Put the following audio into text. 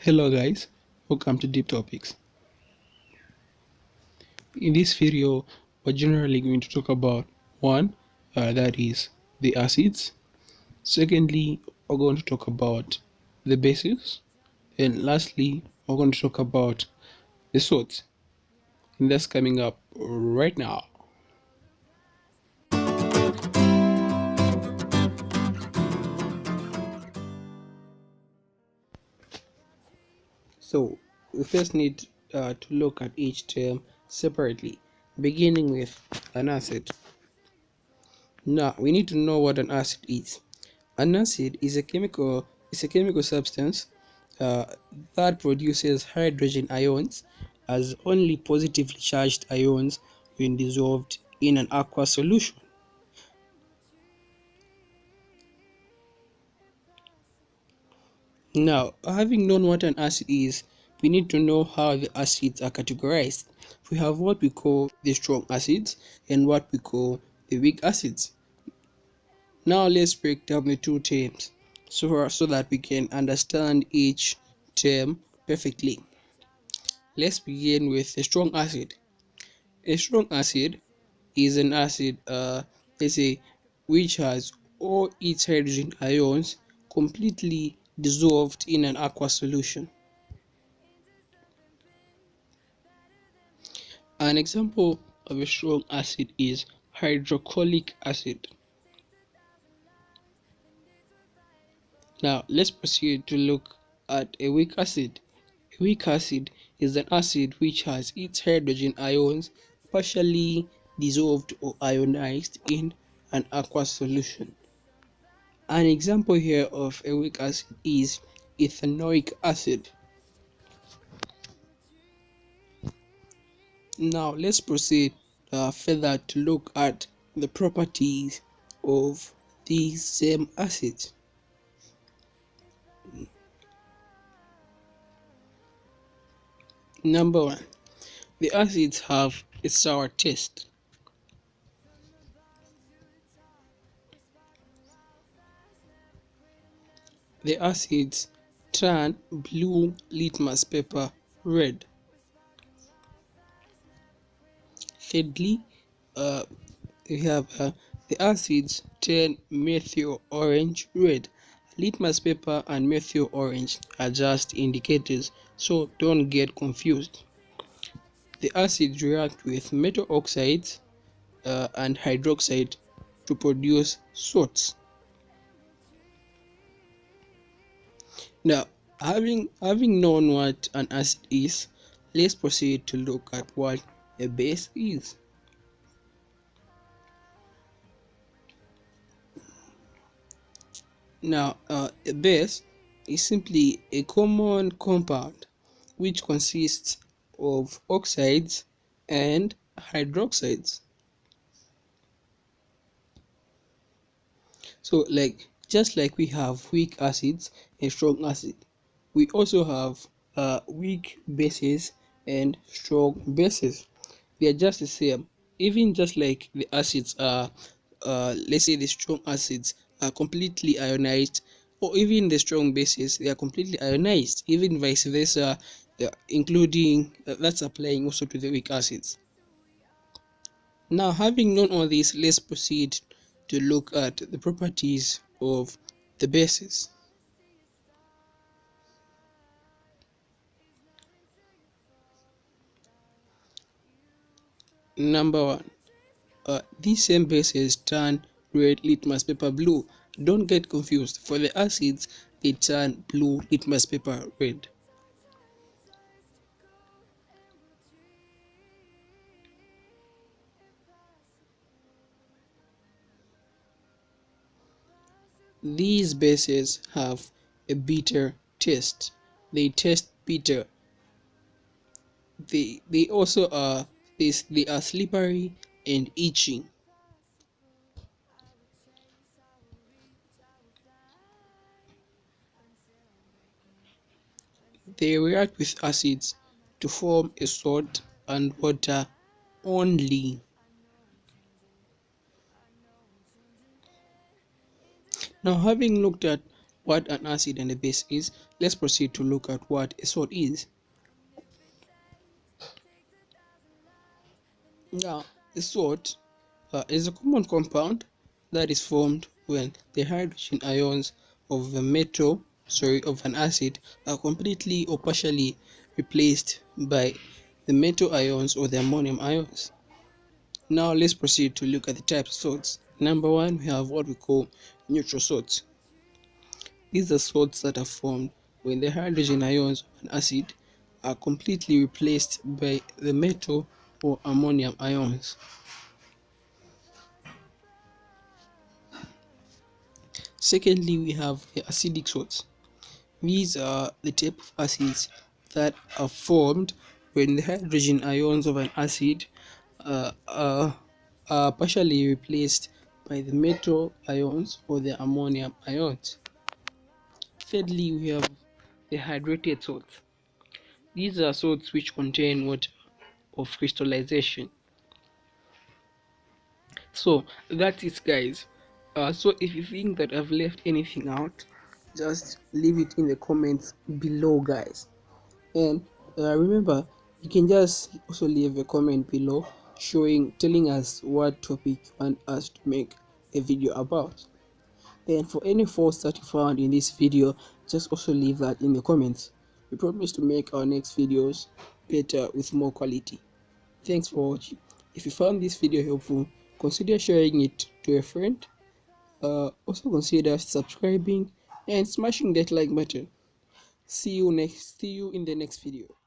Hello guys, welcome to Deep Topics. In this video, we're generally going to talk about one, that is the acids. Secondly, we're going to talk about the bases. And lastly, we're going to talk about the salts. And that's coming up right now. So we first need to look at each term separately, beginning with an acid. Now we need to know what an acid is. An acid is a chemical substance uh, that produces hydrogen ions as only positively charged ions when dissolved in an aqueous solution. Now, having known what an acid is, we need to know how the acids are categorized. We have what we call the strong acids and what we call the weak acids. Now let's break down the two terms so that we can understand each term perfectly. Let's begin with a strong acid. A strong acid is an acid, let's say, which has all its hydrogen ions completely dissolved in an aqueous solution. An example of a strong acid is hydrochloric acid. Now let's proceed to look at a weak acid. A weak acid is an acid which has its hydrogen ions partially dissolved or ionized in an aqueous solution. An example here of a weak acid is ethanoic acid. Now let's proceed further to look at the properties of these same acids. Number one, the acids have a sour taste. The acids turn blue litmus paper red. Thirdly, uh, we have the acids turn methyl orange red. Litmus paper and methyl orange are just indicators, so don't get confused. The acids react with metal oxides and hydroxide to produce salts. Now, having known what an acid is, let's proceed to look at what a base is. Now, a base is simply a common compound which consists of oxides and hydroxides. So, just like we have weak acids and strong acid, we also have weak bases and strong bases. They are just the same. Even just like the acids are, let's say the strong acids are completely ionized, or even the strong bases they are completely ionized. Even vice versa, including that's applying also to the weak acids. Now, having known all this, let's proceed to look at the properties of the bases. Number one, these same bases turn red litmus paper blue. Don't get confused. For the acids, they turn blue litmus paper red. These bases have a bitter taste. They taste bitter. They also are they are slippery and itching. They react with acids to form a salt and water only. Now, having looked at what an acid and a base is, let's proceed to look at what a salt is. Now, a salt is a common compound that is formed when the hydrogen ions of a of an acid are completely or partially replaced by the metal ions or the ammonium ions. Now let's proceed to look at the types of salts. Number one, we have what we call neutral salts. These are salts that are formed when the hydrogen ions of an acid are completely replaced by the metal or ammonium ions. Secondly, we have the acidic salts. These are the type of acids that are formed when the hydrogen ions of an acid uh, are, are partially replaced by the metal ions or the ammonium ions. Thirdly, we have the hydrated salts. These are salts which contain water of crystallization. So that's it, guys. So if you think that I've left anything out, just leave it in the comments below, guys. And remember, you can just also leave a comment below telling us what topic you want us to make a video about. And for any faults that you found in this video, just also leave that in the comments. We promise to make our next videos better with more quality. Thanks for watching. If you found this video helpful, consider sharing it to a friend. Also consider subscribing and smashing that like button. See you in the next video.